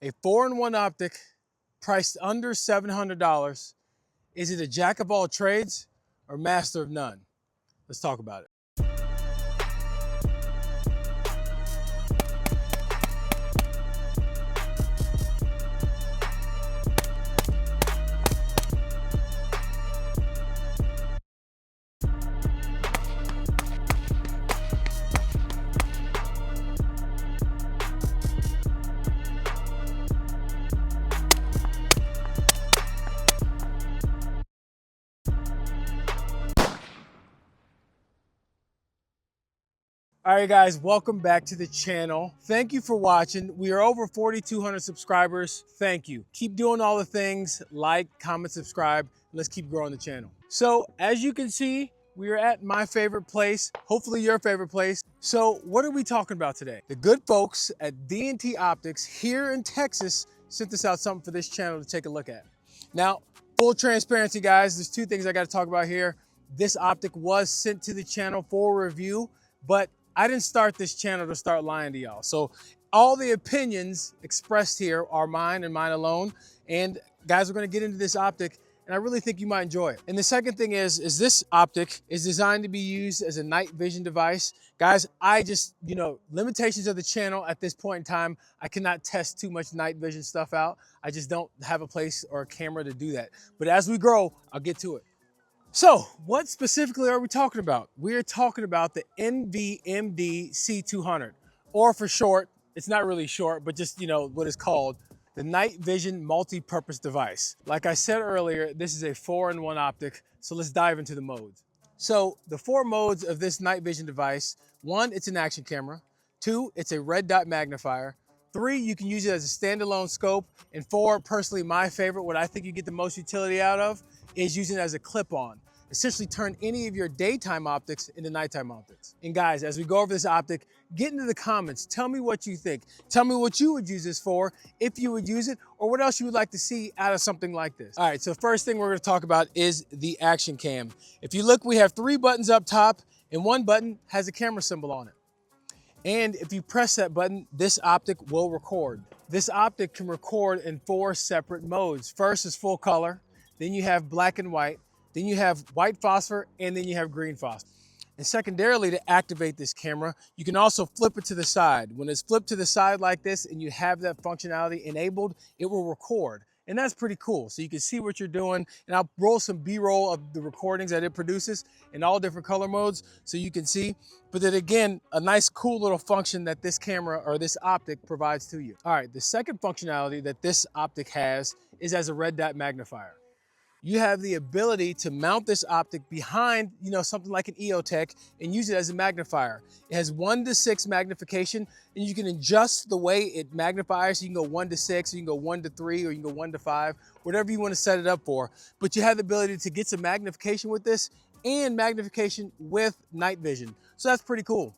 A 4-in-1 optic priced under $700. Is it a jack of all trades or master of none? Let's talk about it. All right, guys, welcome back to the channel. Thank you for watching. We are over 4,200 subscribers. Thank you. Keep doing all the things, like, comment, subscribe. Let's keep growing the channel. So as you can see, we are at my favorite place, hopefully your favorite place. So what are we talking about today? The good folks at DNT Optics here in Texas sent us out something for this channel to take a look at. Now, full transparency, guys, there's two things I got to talk about here. This optic was sent to the channel for review, but I didn't start this channel to start lying to y'all. So all the opinions expressed here are mine and mine alone. And guys, we're gonna get into this optic and I really think you might enjoy it. And the second thing is this optic is designed to be used as a night vision device. Guys, I just, limitations of the channel at this point in time, I cannot test too much night vision stuff out. I just don't have a place or a camera to do that. But as we grow, I'll get to it. So what specifically are we talking about? We are talking about the NVMD C200, or for short, it's not really short, but just, what it's called, the night vision multi-purpose device. Like I said earlier, this is a 4-in-1 optic. So let's dive into the modes. So the 4 modes of this night vision device: 1, it's an action camera; 2, it's a red dot magnifier; 3, you can use it as a standalone scope; and 4, personally my favorite, what I think you get the most utility out of, is using it as a clip-on. Essentially turn any of your daytime optics into nighttime optics. And guys, as we go over this optic, get into the comments. Tell me what you think. Tell me what you would use this for, if you would use it, or what else you would like to see out of something like this. All right, so first thing we're gonna talk about is the action cam. If you look, we have 3 buttons up top, and 1 button has a camera symbol on it. And if you press that button, this optic will record. This optic can record in 4 separate modes. First is full color, then you have black and white, then you have white phosphor, and then you have green phosphor. And secondarily, to activate this camera, you can also flip it to the side. When it's flipped to the side like this and you have that functionality enabled, it will record. And that's pretty cool. So you can see what you're doing. And I'll roll some B-roll of the recordings that it produces in all different color modes so you can see. But then again, a nice cool little function that this camera or this optic provides to you. All right, the second functionality that this optic has is as a red dot magnifier. You have the ability to mount this optic behind, something like an EOTech and use it as a magnifier. It has 1:6 magnification, and you can adjust the way it magnifies. So you can go 1:6, you can go 1:3, or you can go 1:5, whatever you want to set it up for. But you have the ability to get some magnification with this and magnification with night vision. So that's pretty cool.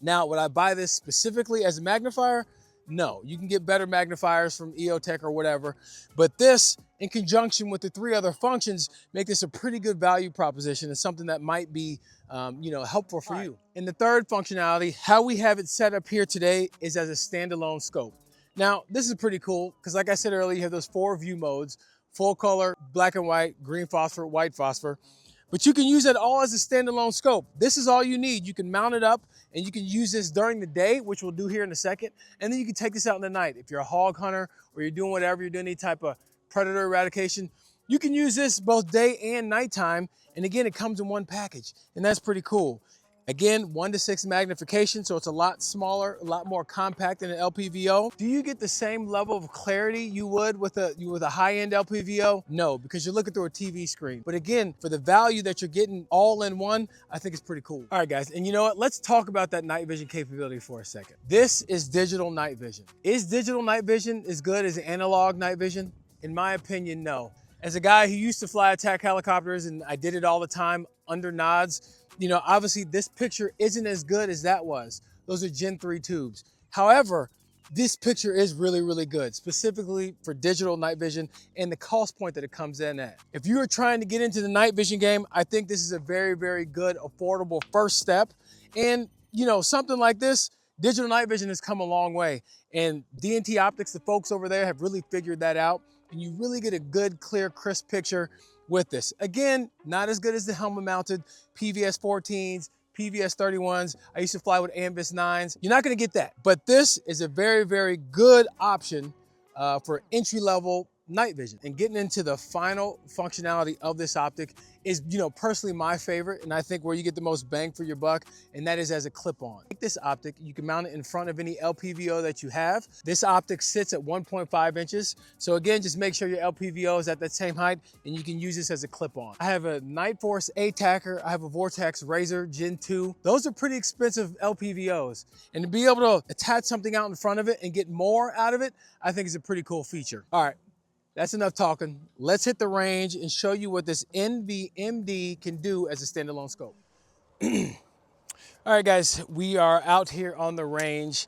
Now, would I buy this specifically as a magnifier? No, you can get better magnifiers from EOTech or whatever, but this, in conjunction with the 3 other functions, make this a pretty good value proposition and something that might be, helpful for you. And the third functionality, how we have it set up here today, is as a standalone scope. Now, this is pretty cool because, like I said earlier, you have those 4 view modes: full color, black and white, green phosphor, white phosphor. But you can use that all as a standalone scope. This is all you need. You can mount it up and you can use this during the day, which we'll do here in a second. And then you can take this out in the night. If you're a hog hunter or you're doing whatever, you're doing any type of predator eradication, you can use this both day and nighttime. And again, it comes in one package, and that's pretty cool. Again, 1:6 magnification, so it's a lot smaller, a lot more compact than an LPVO. Do you get the same level of clarity you would with a high-end LPVO? No, because you're looking through a TV screen. But again, for the value that you're getting all in one, I think it's pretty cool. All right, guys, and you know what? Let's talk about that night vision capability for a second. This is digital night vision. Is digital night vision as good as analog night vision? In my opinion, no. As a guy who used to fly attack helicopters, and I did it all the time under nods, obviously this picture isn't as good as that was. Those are Gen 3 tubes. However, this picture is really, really good, specifically for digital night vision and the cost point that it comes in at. If you are trying to get into the night vision game, I think this is a very, very good, affordable first step. And, something like this, Digital night vision has come a long way, and DNT Optics, the folks over there, have really figured that out, and you really get a good, clear, crisp picture with this. Again, not as good as the helmet-mounted PVS 14s, PVS 31s. I used to fly with Anvis 9s. You're not gonna get that, but this is a very, very good option for entry-level night vision. And getting into the final functionality of this optic is, personally my favorite, and I think where you get the most bang for your buck, and that is as a clip-on. Take this optic, you can mount it in front of any LPVO that you have. This optic sits at 1.5 inches. So again, just make sure your LPVO is at that same height, and you can use this as a clip-on. I have a Night Force ATACR, I have a Vortex Razor Gen 2. Those are pretty expensive LPVOs. And to be able to attach something out in front of it and get more out of it, I think is a pretty cool feature. All right. That's enough talking. Let's hit the range and show you what this NVMD can do as a standalone scope. All right, guys, we are out here on the range.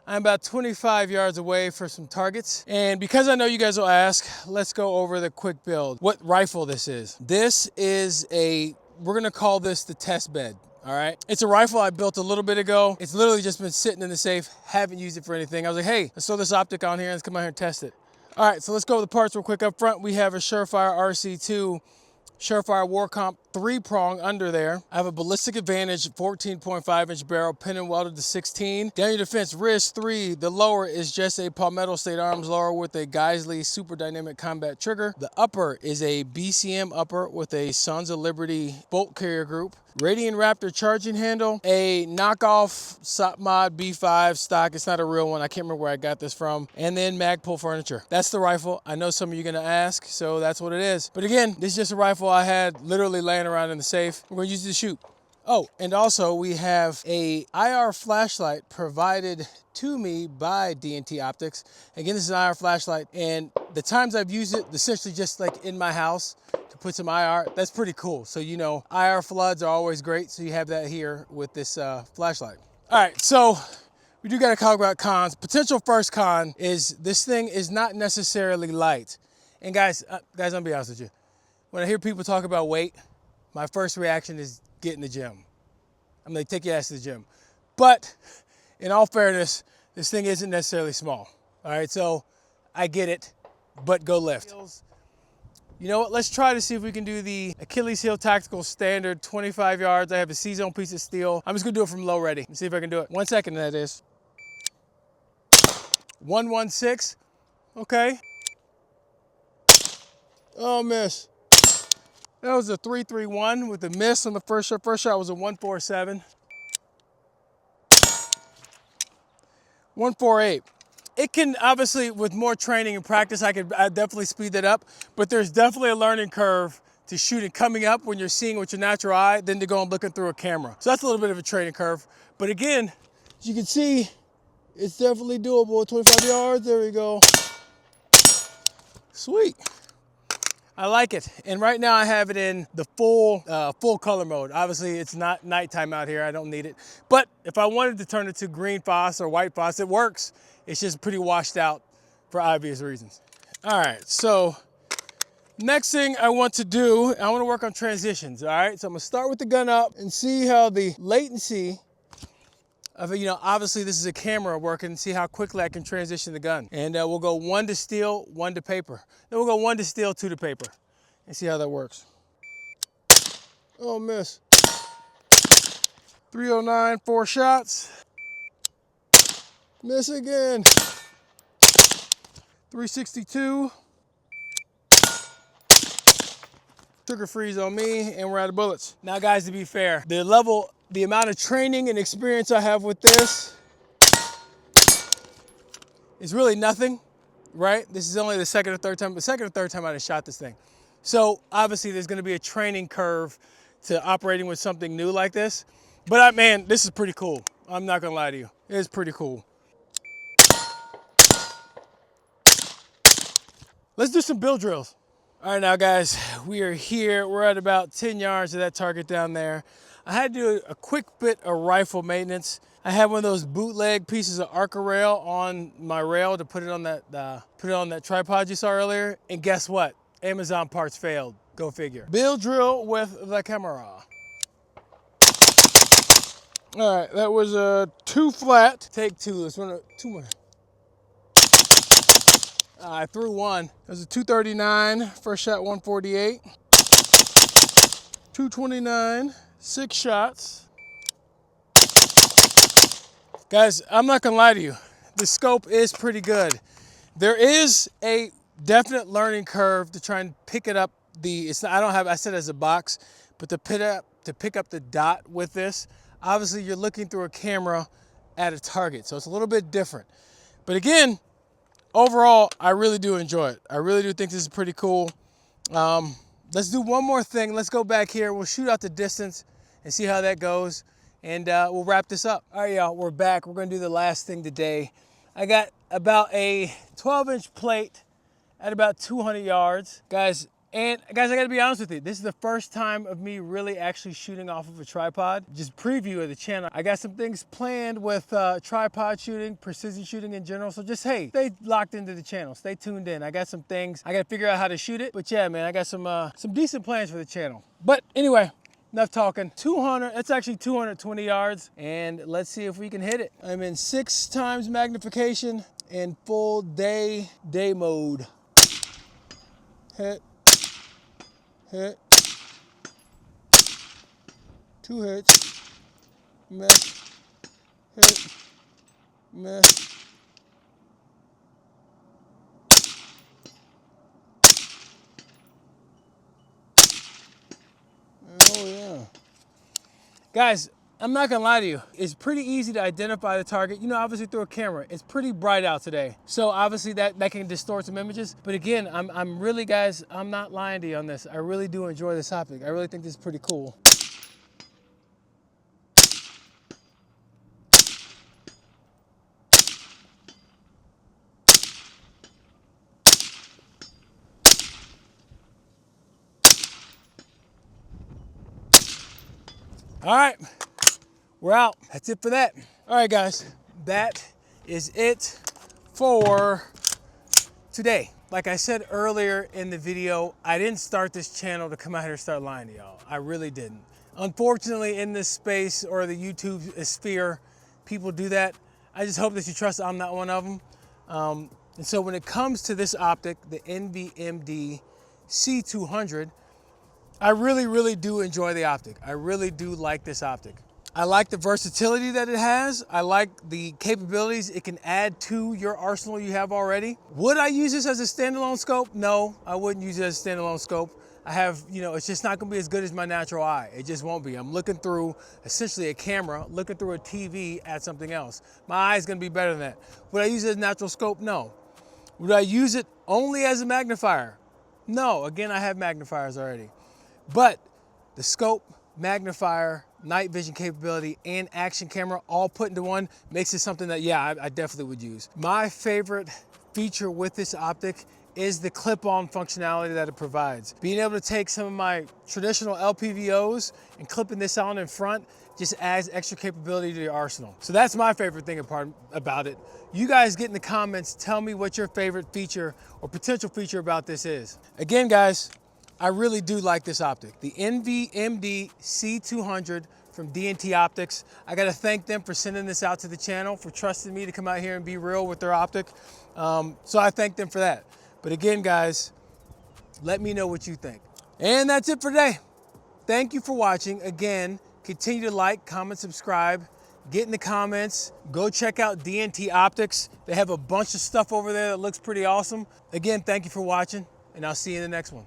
I'm about 25 yards away for some targets. And because I know you guys will ask, let's go over the quick build. What rifle this is. This is we're gonna call this the test bed. All right, it's a rifle I built a little bit ago. It's literally just been sitting in the safe, haven't used it for anything. I was like, hey, let's throw this optic on here and let's come out here and test it. All right, so let's go over the parts real quick. Up front, we have a Surefire RC2, Surefire Warcomp 3-prong under there. I have a Ballistic Advantage 14.5-inch barrel, pin and welded to 16. Down your defense, wrist 3. The lower is just a Palmetto State Arms lower with a Geisley Super Dynamic Combat trigger. The upper is a BCM upper with a Sons of Liberty bolt carrier group. Radiant Raptor charging handle, a knockoff SOPMOD B5 stock. It's not a real one. I can't remember where I got this from. And then Magpul furniture. That's the rifle. I know some of you are gonna ask, so that's what it is. But again, this is just a rifle I had literally laying around in the safe. We're gonna use it to shoot. Oh, and also we have a IR flashlight provided to me by DNT Optics. Again, this is an IR flashlight, and the times I've used it, essentially just like in my house to put some IR, that's pretty cool. So IR floods are always great, so you have that here with this flashlight. All right, so we do gotta talk about cons. Potential first con is this thing is not necessarily light. And guys, I'm gonna be honest with you. When I hear people talk about weight, my first reaction is get in the gym. I'm gonna take your ass to the gym. But in all fairness, this thing isn't necessarily small. All right, so I get it, but go lift. You know what, let's try to see if we can do the Achilles heel tactical standard 25 yards. I have a C-zone piece of steel. I'm just gonna do it from low ready and see if I can do it. 1 second, that is. 116, okay. Oh, miss. That was a 331 with a miss on the first shot. First shot was a 147. 148. It can obviously, with more training and practice, I'd definitely speed that up, but there's definitely a learning curve to shooting coming up when you're seeing with your natural eye than to go and looking through a camera. So that's a little bit of a training curve. But again, as you can see, it's definitely doable. 25 yards, there we go. Sweet. I like it. And right now I have it in the full color mode. Obviously it's not nighttime out here, I don't need it. But if I wanted to turn it to green phos or white phos, it works. It's just pretty washed out for obvious reasons. All right, so next thing I want to do, I want to work on transitions, all right? So I'm gonna start with the gun up and see how the latency of, obviously this is a camera working, and see how quickly I can transition the gun. And we'll go 1 to steel, 1 to paper. Then we'll go 1 to steel, 2 to paper, and see how that works. Oh, miss. 309, 4 shots. Miss again. 362. Trigger freeze on me, and we're out of bullets. Now guys, to be fair, the amount of training and experience I have with this is really nothing, right? This is only the second or third time I shot this thing. So obviously there's gonna be a training curve to operating with something new like this. But man, this is pretty cool. I'm not gonna lie to you. It's pretty cool. Let's do some bill drills. All right, now guys, we are here. We're at about 10 yards of that target down there. I had to do a quick bit of rifle maintenance. I had one of those bootleg pieces of Arca rail on my rail to put it on that tripod you saw earlier. And guess what? Amazon parts failed. Go figure. Bill drill with the camera. All right, that was a 2 flat. Take 2. Let's run 2 more. I threw 1. It was a 239. First shot 148. 229. 6 shots. Guys, I'm not gonna lie to you. The scope is pretty good. There is a definite learning curve to try and pick it up. I said as a box, but to pick up the dot with this, obviously you're looking through a camera at a target, so it's a little bit different. But again, overall, I really do enjoy it. I really do think this is pretty cool. Let's do one more thing. Let's go back here. We'll shoot out the distance and see how that goes, and we'll wrap this up. All right, y'all, we're back. We're gonna do the last thing today. I got about a 12-inch plate at about 200 yards. Guys, I gotta be honest with you. This is the first time of me really actually shooting off of a tripod. Just preview of the channel. I got some things planned with tripod shooting, precision shooting in general. So just, hey, stay locked into the channel. Stay tuned in. I got some things. I gotta figure out how to shoot it. But yeah, man, I got some decent plans for the channel. But anyway, enough talking. 200, that's actually 220 yards. And let's see if we can hit it. I'm in 6x magnification and full day mode. Hit. Hit. 2 hits. Miss. Hit. Miss. Oh yeah. Guys, I'm not gonna lie to you. It's pretty easy to identify the target. You know, obviously through a camera, it's pretty bright out today. So obviously that can distort some images. But again, I'm really, guys, I'm not lying to you on this. I really do enjoy this optic. I really think this is pretty cool. All right. We're out. That's it for that. All right, guys, that is it for today. Like I said earlier in the video, I didn't start this channel to come out here and start lying to y'all. I really didn't. Unfortunately, in this space or the YouTube sphere, people do that. I just hope that you trust I'm not one of them. And so when it comes to this optic, the NVMD C200, I really do enjoy the optic. I really do like this optic. I like the versatility that it has. I like the capabilities it can add to your arsenal you have already. Would I use this as a standalone scope? No, I wouldn't use it as a standalone scope. I have, you know, it's just not gonna be as good as my natural eye. It just won't be. I'm looking through essentially a camera, looking through a TV at something else. My eye is gonna be better than that. Would I use it as a natural scope? No. Would I use it only as a magnifier? No, again, I have magnifiers already. But the scope, magnifier, night vision capability, and action camera all put into one makes it something that, yeah, I definitely would use. My favorite feature with this optic is the clip-on functionality that it provides. Being able to take some of my traditional LPVOs and clipping this on in front just adds extra capability to your arsenal. So that's my favorite thing about it. You guys get in the comments, tell me what your favorite feature or potential feature about this is. Again, guys, I really do like this optic. The NVMD C200 from DNT Optics. I gotta thank them for sending this out to the channel, for trusting me to come out here and be real with their optic. So I thank them for that. But again, guys, let me know what you think. And that's it for today. Thank you for watching. Again, continue to like, comment, subscribe, get in the comments, go check out DNT Optics. They have a bunch of stuff over there that looks pretty awesome. Again, thank you for watching, and I'll see you in the next one.